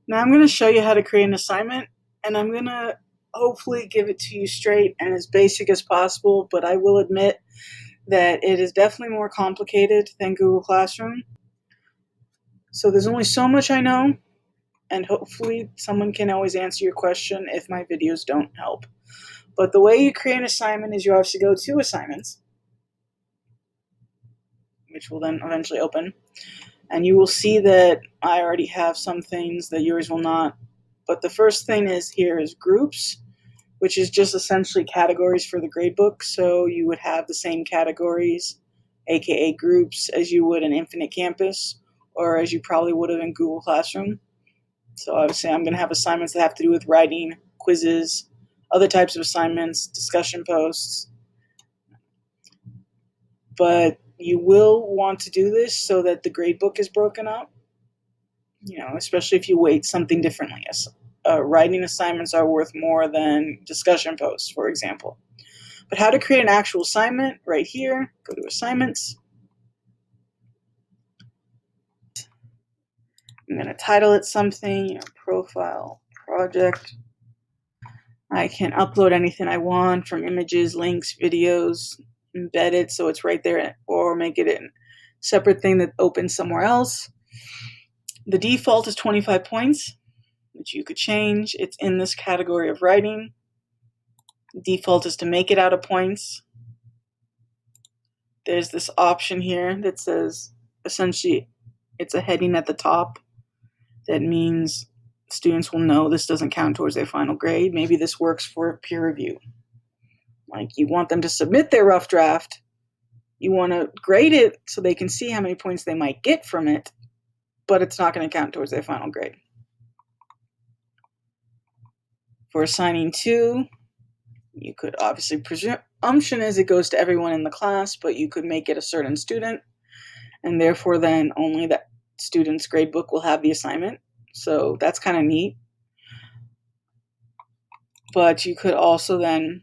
Now I'm going to show you how to create an assignment, and I'm going to hopefully give it to you straight and as basic as possible, but I will admit that it is definitely more complicated than Google Classroom. So there's only so much I know, and hopefully someone can always answer your question if my videos don't help. But the way you create an assignment is you obviously go to Assignments, which will then eventually open, and you will see that I already have some things that yours will not. But the first thing here is Groups, which is just essentially categories for the gradebook. So you would have the same categories, aka groups, as you would in Infinite Campus, or as you probably would have in Google Classroom. So obviously I'm going to have assignments that have to do with writing, quizzes, other types of assignments, discussion posts. But you will want to do this so that the gradebook is broken up, especially if you weight something differently. Writing assignments are worth more than discussion posts, for example. But how to create an actual assignment, right here, go to Assignments. I'm going to title it something, profile project. I can upload anything I want, from images, links, videos, embed it so it's right there, or make it a separate thing that opens somewhere else. The default is 25 points, which you could change. It's in this category of writing. Default is to make it out of points. There's this option here that says, essentially, it's a heading at the top. That means students will know this doesn't count towards their final grade. Maybe this works for peer review. Like, you want them to submit their rough draft. You want to grade it so they can see how many points they might get from it, but it's not going to count towards their final grade. For assigning to, you could obviously presumption is it goes to everyone in the class, but you could make it a certain student, and therefore then only that student's gradebook will have the assignment. So that's kind of neat. But you could also then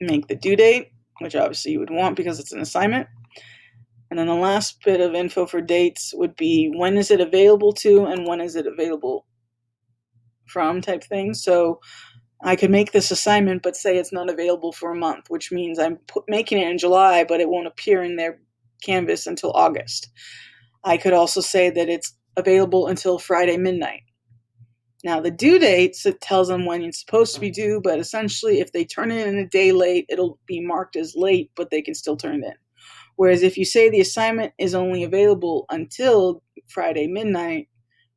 make the due date, which obviously you would want because it's an assignment. And then the last bit of info for dates would be when is it available to and when is it available from type thing. So I could make this assignment but say it's not available for a month, which means I'm making it in July, but it won't appear in their Canvas until August. I could also say that it's available until Friday midnight. Now the due date, it tells them when it's supposed to be due, but essentially if they turn it in a day late, it'll be marked as late, but they can still turn it in. Whereas if you say the assignment is only available until Friday midnight,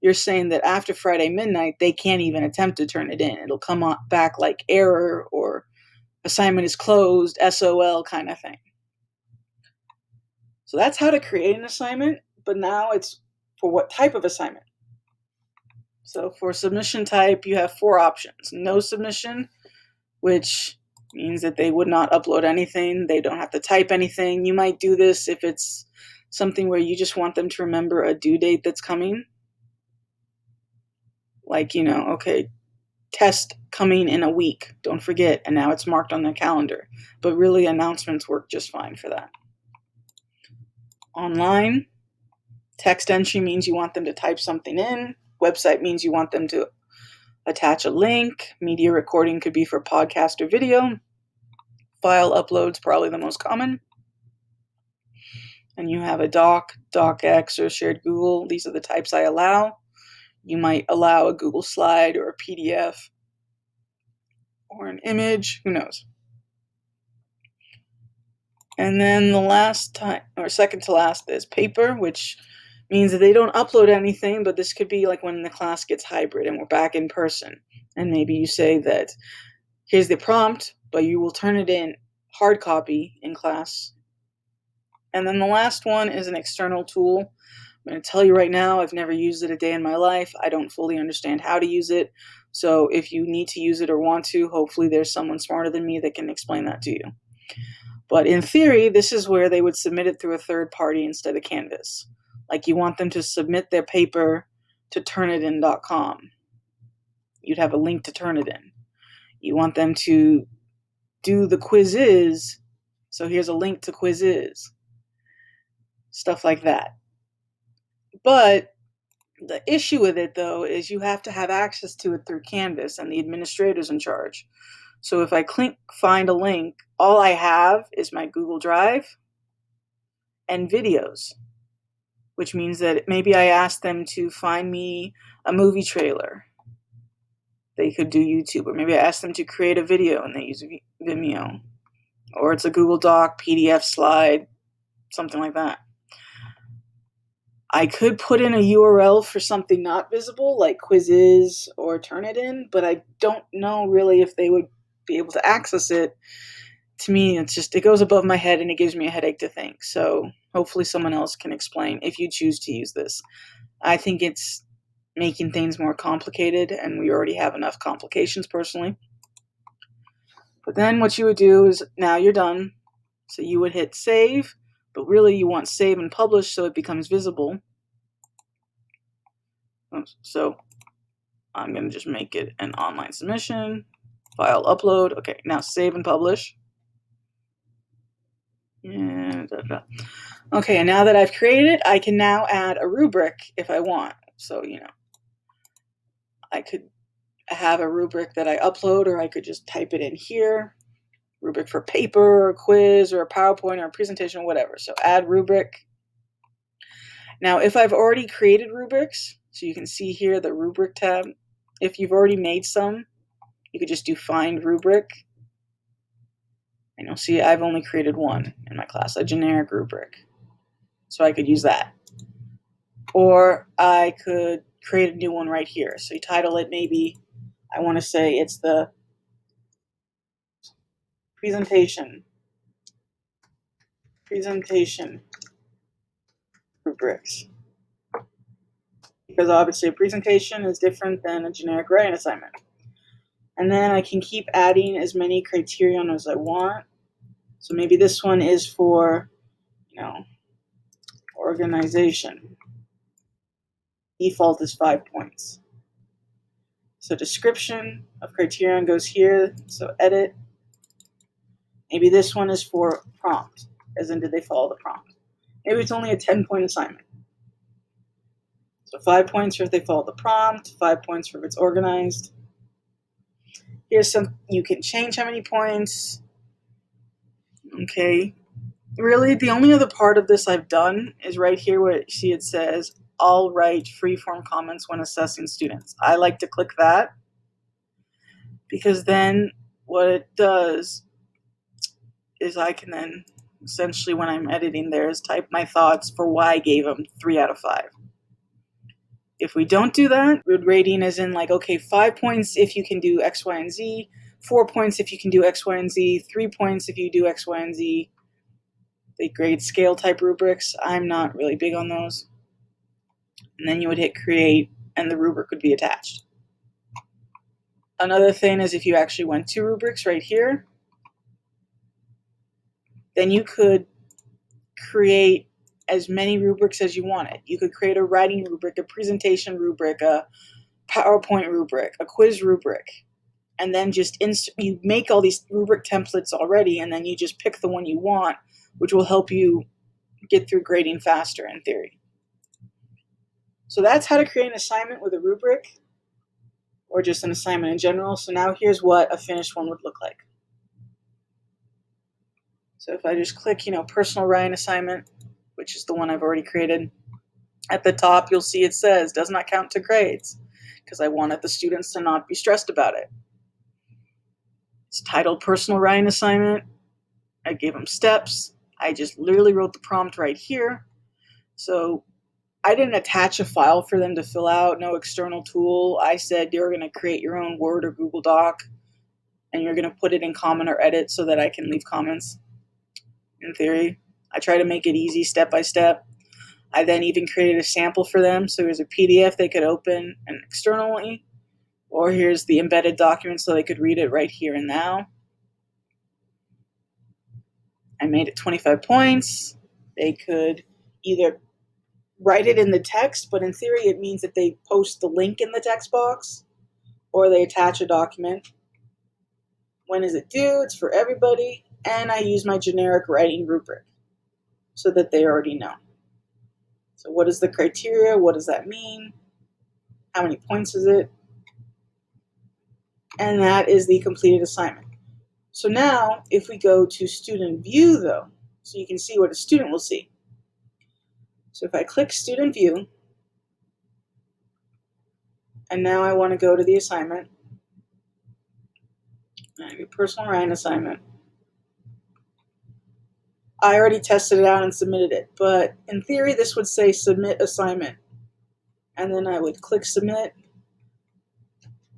you're saying that after Friday midnight, they can't even attempt to turn it in. It'll come back like error or assignment is closed, SOL kind of thing. So that's how to create an assignment, but now it's for what type of assignment. So for submission type, you have 4 options. No submission, which means that they would not upload anything. They don't have to type anything. You might do this if it's something where you just want them to remember a due date that's coming. Like, okay, test coming in a week, don't forget, and now it's marked on the calendar. But really, announcements work just fine for that. Online, text entry means you want them to type something in. Website means you want them to attach a link. Media recording could be for podcast or video. File uploads, probably the most common. And you have a doc, docx, or shared Google. These are the types I allow. You might allow a Google slide or a PDF or an image, who knows. And then the last time, or second to last, is paper, which means that they don't upload anything, but this could be like when the class gets hybrid and we're back in person. And maybe you say that here's the prompt, but you will turn it in hard copy in class. And then the last one is an external tool. I'm going to tell you right now, I've never used it a day in my life. I don't fully understand how to use it. So if you need to use it or want to, hopefully there's someone smarter than me that can explain that to you. But in theory, this is where they would submit it through a third party instead of Canvas. Like, you want them to submit their paper to turnitin.com. You'd have a link to Turnitin. You want them to do the quizzes, so here's a link to quizzes. Stuff like that. But The issue with it, though, is you have to have access to it through Canvas, and the administrator's in charge. So if I click find a link, all I have is my Google Drive and videos, which means that maybe I ask them to find me a movie trailer. They could do YouTube, or maybe I ask them to create a video and they use Vimeo, or it's a Google Doc, PDF slide, something like that. I could put in a URL for something not visible, like quizzes or Turnitin, but I don't know really if they would be able to access it. To me, it goes above my head and it gives me a headache to think. So hopefully someone else can explain if you choose to use this. I think it's making things more complicated, and we already have enough complications personally. But then what you would do is, now you're done. So you would hit save, but really you want save and publish so it becomes visible. So I'm going to just make it an online submission, file upload. Okay, now save and publish. Okay, and now that I've created it, I can now add a rubric if I want. So, I could have a rubric that I upload, or I could just type it in here. Rubric for paper, or a quiz, or a PowerPoint, or a presentation, or whatever. So add rubric. Now, if I've already created rubrics, so you can see here the rubric tab. If you've already made some, you could just do find rubric. And you'll see I've only created one in my class, a generic rubric. So I could use that. Or I could create a new one right here. So you title it, maybe I want to say it's the presentation rubrics. Because obviously a presentation is different than a generic writing assignment. And then I can keep adding as many criterion as I want. So maybe this one is for, organization. Default is 5 points. So description of criterion goes here. So edit. Maybe this one is for prompt, as in did they follow the prompt. Maybe it's only a 10-point assignment. So 5 points for if they follow the prompt, 5 points for if it's organized. Here's some, you can change how many points. Okay. Really, the only other part of this I've done is right here where you see it says, I'll write free-form comments when assessing students. I like to click that because then what it does is I can then essentially, when I'm editing there, is type my thoughts for why I gave them 3 out of 5. If we don't do that, rating is in like, okay, 5 points if you can do X, Y, and Z, 4 points if you can do X, Y, and Z, 3 points if you do X, Y, and Z. They grade scale type rubrics. I'm not really big on those. And then you would hit create and the rubric would be attached. Another thing is if you actually went to rubrics right here, then you could create as many rubrics as you wanted. You could create a writing rubric, a presentation rubric, a PowerPoint rubric, a quiz rubric, and then just you make all these rubric templates already, and then you just pick the one you want, which will help you get through grading faster in theory. So that's how to create an assignment with a rubric, or just an assignment in general. So now here's what a finished one would look like. So if I just click, personal writing assignment, which is the one I've already created, at the top you'll see it says does not count to grades, because I wanted the students to not be stressed about it. It's titled personal writing assignment. I gave them steps. I just literally wrote the prompt right here. So I didn't attach a file for them to fill out, no external tool. I said you're going to create your own Word or Google Doc, and you're going to put it in comment or edit so that I can leave comments. In theory, I try to make it easy step by step. I then even created a sample for them. So here's a PDF they could open and externally, or here's the embedded document so they could read it right here and now. I made it 25 points. They could either write it in the text, but in theory it means that they post the link in the text box, or they attach a document. When is it due? It's for everybody. And I use my generic writing rubric so that they already know. So what is the criteria? What does that mean? how many points is it, and that is the completed assignment. So now, if we go to Student View, though, so you can see what a student will see. So if I click Student View, and now I want to go to the assignment, maybe personal writing assignment. I already tested it out and submitted it, but in theory, this would say Submit Assignment. And then I would click Submit.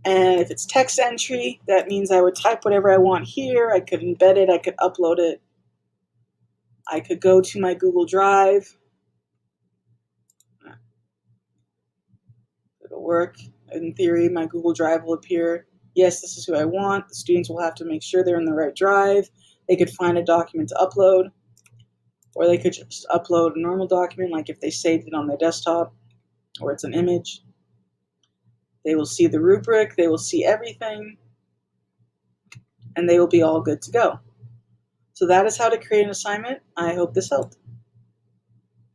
And if it's text entry, that means I would type whatever I want here. I could embed it. I could upload it. I could go to my Google Drive. It'll work. In theory, my Google Drive will appear. Yes, this is who I want. The students will have to make sure they're in the right drive. They could find a document to upload, or they could just upload a normal document, like if they saved it on their desktop, or it's an image. They will see the rubric, they will see everything, and they will be all good to go. So that is how to create an assignment. I hope this helped.